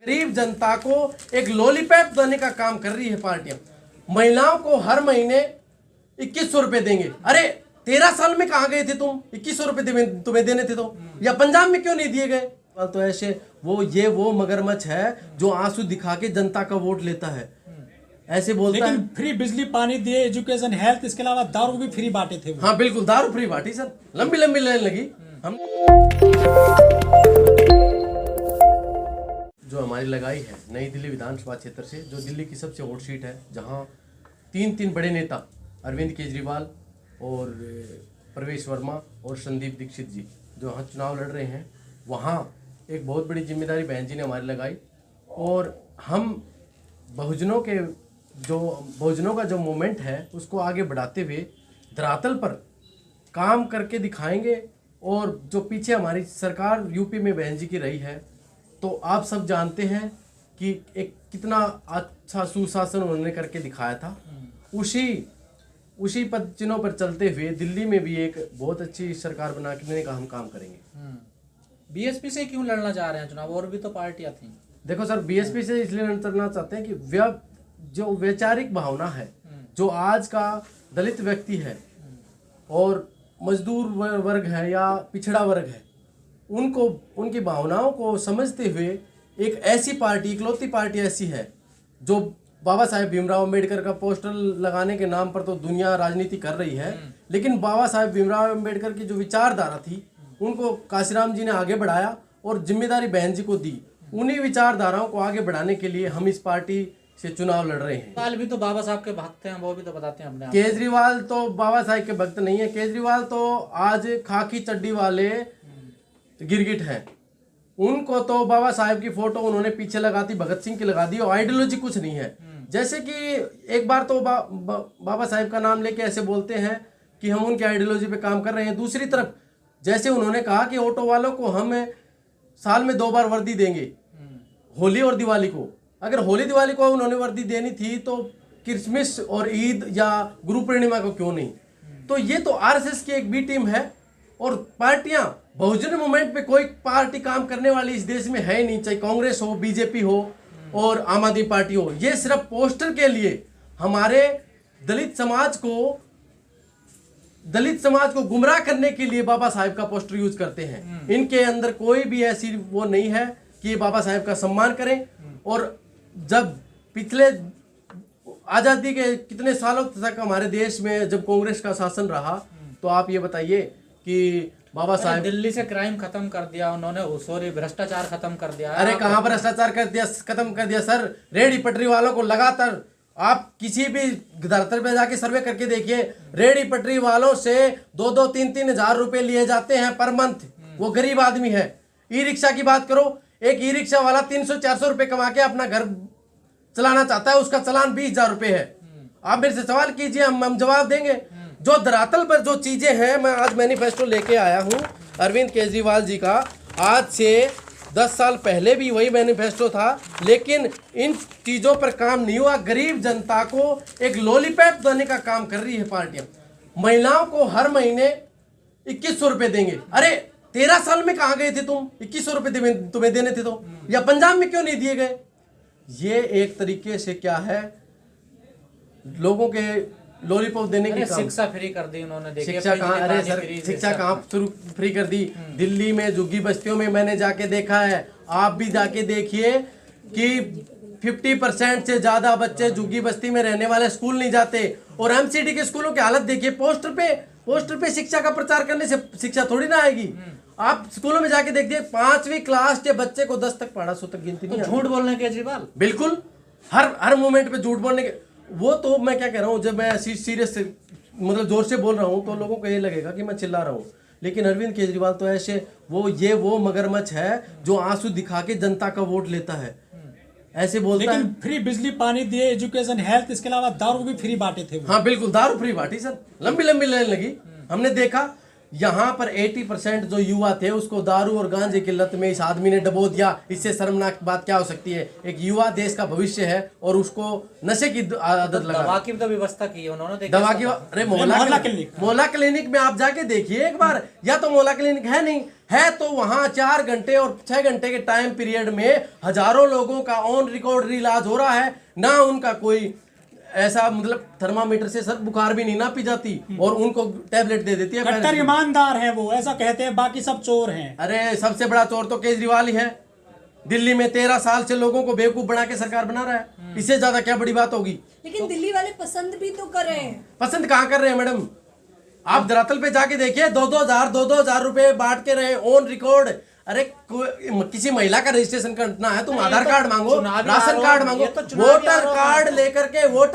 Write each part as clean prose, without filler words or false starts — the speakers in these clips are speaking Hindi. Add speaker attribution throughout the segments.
Speaker 1: गरीब जनता को एक लॉलीपॉप देने का काम कर रही है पार्टियां। महिलाओं को हर महीने 2100 रुपए देंगे। अरे 13 साल में कहाँ गए थे तुम? 2100 रुपए तुम्हें देने थे तो, या पंजाब में क्यों नहीं दिए गए? तो ऐसे वो मगरमच्छ है जो आंसू दिखा के जनता का वोट लेता है, ऐसे बोलता
Speaker 2: लेकिन
Speaker 1: है।
Speaker 2: फ्री बिजली पानी दिए, एजुकेशन, हेल्थ, इसके अलावा दारू भी फ्री बांटे थे वो।
Speaker 1: हाँ बिल्कुल, दारू फ्री बांटी सर, लंबी लंबी लाइन लगी। हम जो हमारी लगाई है नई दिल्ली विधानसभा क्षेत्र से, जो दिल्ली की सबसे हॉट सीट है, जहां तीन बड़े नेता अरविंद केजरीवाल और प्रवेश वर्मा और संदीप दीक्षित जी जो यहाँ चुनाव लड़ रहे हैं, वहाँ एक बहुत बड़ी जिम्मेदारी बहन जी ने हमारी लगाई। और हम बहुजनों का जो मूवमेंट है उसको आगे बढ़ाते हुए धरातल पर काम करके दिखाएंगे। और जो पीछे हमारी सरकार यूपी में बहन जी की रही है, तो आप सब जानते हैं कि एक कितना अच्छा सुशासन उन्होंने करके दिखाया था। उसी पद चिन्हों पर चलते हुए दिल्ली में भी एक बहुत अच्छी सरकार बनाने का हम काम करेंगे।
Speaker 3: बीएसपी से क्यों लड़ना चाह रहे हैं चुनाव? और भी तो पार्टियां थी।
Speaker 1: देखो सर, बीएसपी से इसलिए लड़ना चाहते हैं कि जो वैचारिक भावना है, जो आज का दलित व्यक्ति है और मजदूर वर्ग है या पिछड़ा वर्ग है, उनकी भावनाओं को समझते हुए एक ऐसी पार्टी, इकलौती पार्टी ऐसी है जो बाबा साहेब भीमराव अम्बेडकर का पोस्टर लगाने के नाम पर तो दुनिया राजनीति कर रही है, लेकिन बाबा साहेब भीमराव अम्बेडकर की जो विचारधारा थी उनको काशीराम जी ने आगे बढ़ाया और जिम्मेदारी बहन जी को दी। उन्हीं विचारधाराओं को आगे बढ़ाने के लिए हम इस पार्टी से चुनाव लड़ रहे हैं।
Speaker 3: केजरीवाल भी तो बाबा साहब के भक्त हैं, वो भी तो बताते हैं अपने आप।
Speaker 1: केजरीवाल तो बाबा साहेब के भक्त नहीं है। केजरीवाल तो आज खाकी चड्डी वाले गिरगिट हैं। उनको तो बाबा साहेब की फोटो उन्होंने पीछे लगा दी, भगत सिंह की लगा दी, और आइडियोलॉजी कुछ नहीं है। जैसे कि एक बार तो बाबा साहेब का नाम लेके ऐसे बोलते हैं कि हम उनकी आइडियोलॉजी पे काम कर रहे हैं, दूसरी तरफ जैसे उन्होंने कहा कि ऑटो वालों को हम साल में 2 बार वर्दी देंगे, होली और दिवाली को। अगर होली दिवाली को उन्होंने वर्दी देनी थी तो क्रिसमस और ईद या गुरु पूर्णिमा को क्यों नहीं? तो ये तो आरएसएस की एक बी टीम है। और पार्टियां, बहुजन मूवमेंट पे कोई पार्टी काम करने वाली इस देश में है ही नहीं, चाहे कांग्रेस हो, बीजेपी हो और आम आदमी पार्टी हो। ये सिर्फ पोस्टर के लिए हमारे दलित समाज को गुमराह करने के लिए बाबा साहेब का पोस्टर यूज करते हैं। इनके अंदर कोई भी ऐसी वो नहीं है कि ये बाबा साहेब का सम्मान करें। और जब पिछले आजादी के कितने सालों तक हमारे देश में जब कांग्रेस का शासन रहा, तो आप ये बताइए कि बाबा साहेब
Speaker 3: दिल्ली से क्राइम खत्म कर दिया उन्होंने, सॉरी भ्रष्टाचार खत्म कर दिया।
Speaker 1: अरे कहाँ भ्रष्टाचार खत्म कर दिया सर? रेहड़ी पटरी वालों को लगातार, आप किसी भी धरातल पे जाके सर्वे करके देखिए, रेहड़ी पटरी वालों से 2-2, 3-3 हजार रुपए लिए जाते हैं पर मंथ। वो गरीब आदमी है। ई रिक्शा की बात करो, एक ई रिक्शा वाला 300-400 रुपए कमा के अपना घर चलाना चाहता है, उसका चालान 20,000 रुपए है। आप मेरे से सवाल कीजिए, हम जवाब देंगे। जो धरातल पर जो चीजें हैं, मैं आज मैनिफेस्टो लेके आया हूं अरविंद केजरीवाल जी का। आज से 10 साल पहले भी वही मैनिफेस्टो था, लेकिन इन चीजों पर काम नहीं हुआ। गरीब जनता को एक लॉलीपॉप देने का काम कर रही है पार्टियां। महिलाओं को हर महीने 2100 रुपए देंगे। अरे 13 साल में कहाँ गए थे तुम? 2100 रुपए तुम्हें देने थे तो, या पंजाब में क्यों नहीं दिए गए? ये एक तरीके से क्या है, लोगों के लॉलीपॉप देने की काम।
Speaker 3: शिक्षा फ्री कर दी उन्होंने।
Speaker 1: शिक्षा कहाँ? अरे सर, शिक्षा कहाँ फ्री कर दी? दिल्ली में झुग्गी बस्तियों में मैंने जाके देखा है, आप भी जाके देखिए कि 50% से ज्यादा बच्चे झुग्गी बस्ती में रहने वाले स्कूल नहीं जाते। और एमसीडी के स्कूलों की हालत देखिए। पोस्टर पे शिक्षा का प्रचार करने से शिक्षा थोड़ी ना आएगी। आप स्कूलों में जाके देखिए, 5वीं क्लास के बच्चे को 10 तक पढ़ा, 100 तक गिनती नहीं।
Speaker 3: झूठ बोलने केजरीवाल
Speaker 1: बिल्कुल हर मोमेंट पे झूठ बोलने के। वो तो मैं क्या कह रहा हूँ, जब मैं सीरियस मतलब जोर से बोल रहा हूँ तो लोगों को ये लगेगा कि मैं चिल्ला रहा हूँ, लेकिन अरविंद केजरीवाल तो ऐसे वो मगरमच्छ है जो आंसू दिखा के जनता का वोट लेता है, ऐसे बोलता है।
Speaker 2: लेकिन फ्री बिजली पानी दिए, एजुकेशन, हेल्थ, इसके अलावा दारू भी फ्री बांटे थे वो।
Speaker 1: हाँ बिल्कुल, दारू फ्री बांटी सर, लंबी लंबी लाइन लगी। हमने देखा यहाँ पर 80% जो युवा थे उसको दारू और गांजे की लत में इस आदमी ने डबो दिया। इससे शर्मनाक बात क्या हो सकती है? एक युवा देश का भविष्य है और उसको नशे की आदत लगा।
Speaker 3: दवा की तो व्यवस्था की है उन्होंने।
Speaker 1: दवा की, अरे मोहल्ला क्लिनिक में आप जाके देखिए एक बार। या तो मोहल्ला क्लिनिक है नहीं, है तो वहां 4 घंटे और 6 घंटे के टाइम पीरियड में हजारों लोगों का ऑन रिकॉर्ड इलाज हो रहा है, ना उनका कोई ऐसा मतलब थर्मामीटर से सर बुखार भी नहीं नापी जाती और उनको टैबलेट दे देती है।
Speaker 2: कट्टर ईमानदार है वो, ऐसा कहते हैं, बाकी सब चोर हैं।
Speaker 1: अरे सबसे बड़ा चोर तो केजरीवाल ही है। दिल्ली में 13 साल से लोगों को बेवकूफ बना के सरकार बना रहा है, इससे ज्यादा क्या बड़ी बात होगी।
Speaker 4: लेकिन दिल्ली वाले पसंद भी तो कर रहे हैं।
Speaker 1: पसंद कहाँ कर रहे हैं मैडम, आप धरातल पे जाके देखिए, 2-2 हजार रुपए बांट के रहे ऑन रिकॉर्ड। अरे किसी महिला का रजिस्ट्रेशन करना है, तुम आधार कार्ड मांगो,
Speaker 3: चुनावी
Speaker 1: राशन
Speaker 3: आरोप,
Speaker 1: कार्ड मांगो,
Speaker 3: ये तो चुनावी
Speaker 1: वोटर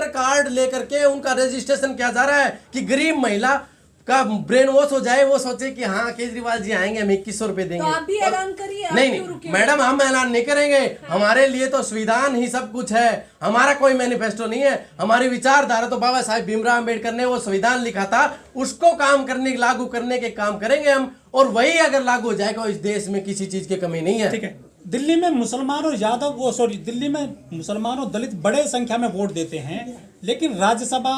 Speaker 1: कार्ड लेकर के उनका रजिस्ट्रेशन किया जा रहा है कि गरीब महिला का ब्रेन वॉश हो जाए, वो सोचे कि हाँ केजरीवाल जी आएंगे हम 2100 रुपए देंगे।
Speaker 4: तो आप भी ऐलान करिए। आप
Speaker 1: नहीं
Speaker 4: क्यों
Speaker 1: नहीं
Speaker 4: रुके हुए?
Speaker 1: मैडम, हम ऐलान नहीं करेंगे। हमारे लिए तो संविधान ही सब कुछ है, हमारा कोई मैनिफेस्टो नहीं है। हमारी विचारधारा तो बाबा साहेब भीमराव अम्बेडकर ने वो संविधान लिखा था, उसको काम करने लागू करने के काम करेंगे हम, और वही अगर लागू हो जाएगा इस देश में किसी चीज की कमी नहीं है।
Speaker 2: ठीक है, दिल्ली में मुसलमान और यादव वो सॉरी दिल्ली में मुसलमान और दलित बड़े संख्या में वोट देते हैं, लेकिन राज्यसभा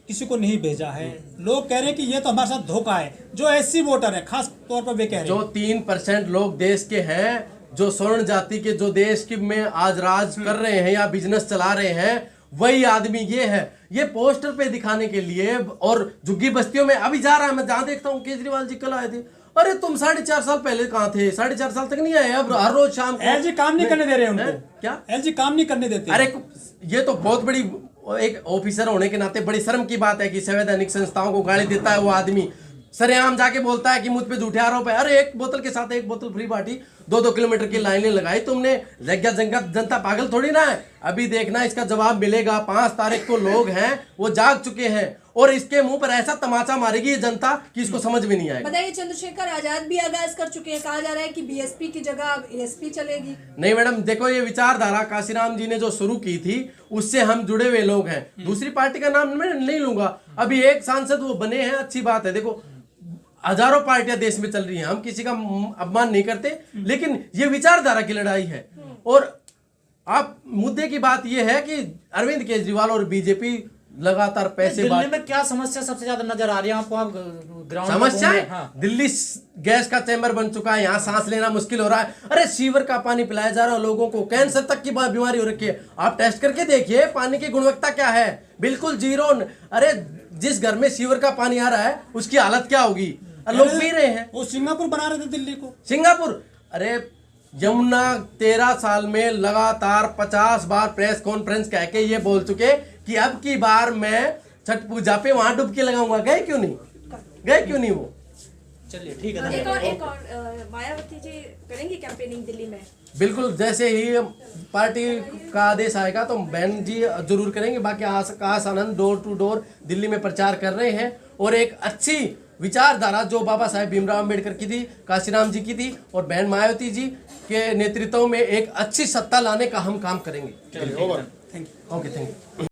Speaker 2: किसी को नहीं भेजा है। लोग कह रहे हैं कि ये तो हमारे साथ धोखा है। जो एससी वोटर है खास तौर पर वे कह रहे हैं,
Speaker 1: जो 3% लोग देश के हैं, जो स्वर्ण जाति के, जो देश के में आज राज कर रहे हैं या बिजनेस चला रहे हैं, वही आदमी ये है। ये पोस्टर पे दिखाने के लिए और झुग्गी बस्तियों में अभी जा रहा है। मैं जहां देखता हूँ केजरीवाल जी कल आए थे, अरे तुम 4.5 साल पहले कहाँ थे? 4.5 साल तक नहीं आए, अब हर रोज शाम को।
Speaker 2: एलजी काम नहीं करने दे रहे हैं उनको।
Speaker 1: क्या
Speaker 2: एलजी काम नहीं करने देते?
Speaker 1: अरे ये तो बहुत बड़ी, एक ऑफिसर होने के नाते बड़ी शर्म की बात है कि संवैधानिक संस्थाओं को गाली देता है वो आदमी, सरेआम जाके बोलता है कि मुझ पे झूठे आरोप है। अरे एक बोतल के साथ एक बोतल फ्री बांटी, 2-2 किलोमीटर की लाइनें लगाई तुमने, जनता पागल थोड़ी ना है। अभी देखना इसका जवाब मिलेगा। 5 तारीख को लोग हैं वो जाग चुके हैं और इसके मुंह पर ऐसा तमाचा मारेगी ये जनता कि इसको समझ में नहीं आएगा।
Speaker 4: बताइए, चंद्रशेखर आजाद भी आगाज कर चुके हैं, कहा जा रहा है कि बीएसपी की जगह एएसपी चलेगी।
Speaker 1: नहीं मैडम, देखो ये विचारधारा काशीराम जी ने जो शुरू की थी उससे हम जुड़े हुए लोग हैं। दूसरी पार्टी का नाम मैं नहीं लूंगा। अभी एक सांसद वो बने हैं, अच्छी बात है। देखो हजारों पार्टियां देश में चल रही हैं, हम किसी का अपमान नहीं करते, लेकिन ये विचारधारा की लड़ाई है। और आप मुद्दे की बात यह है कि अरविंद केजरीवाल और बीजेपी लगातार पैसे
Speaker 3: दिल्ली में क्या समस्या सबसे ज्यादा नजर आ रही है आपको? आप ग्राउंड
Speaker 1: समस्या है?
Speaker 3: हाँ।
Speaker 1: दिल्ली गैस का चैम्बर बन चुका है, यहाँ सांस लेना मुश्किल हो रहा है। अरे सीवर का पानी पिलाया जा रहा है लोगों को, कैंसर तक की बीमारी हो रखी है। आप टेस्ट करके देखिए पानी की गुणवत्ता क्या है, बिल्कुल जीरो। अरे जिस घर में सीवर का पानी आ रहा है उसकी हालत क्या होगी? लोग पी रहे हैं।
Speaker 2: वो सिंगापुर बना रहे थे दिल्ली को।
Speaker 1: सिंगापुर, अरे यमुना 13 साल में लगातार 50 बार प्रेस कॉन्फ्रेंस कह के ये बोल चुके कि अब की बार मैं छठ पूजा पे वहां डुबकी लगाऊंगा। गए क्यों नहीं वो?
Speaker 3: चलिए ठीक है।
Speaker 4: एक और मायावती जी करेंगी कैंपेनिंग दिल्ली में?
Speaker 1: बिल्कुल, जैसे ही पार्टी का आदेश आएगा तो बहन जी जरूर करेंगे। बाकी Akash Anand door to door Delhi में प्रचार कर रहे हैं और एक अच्छी विचारधारा जो बाबा साहेब भीमराव अम्बेडकर की थी, काशीराम जी की थी और बहन मायावती जी के नेतृत्व में एक अच्छी सत्ता लाने का हम काम करेंगे।
Speaker 2: Thank you.
Speaker 1: Okay, thank you.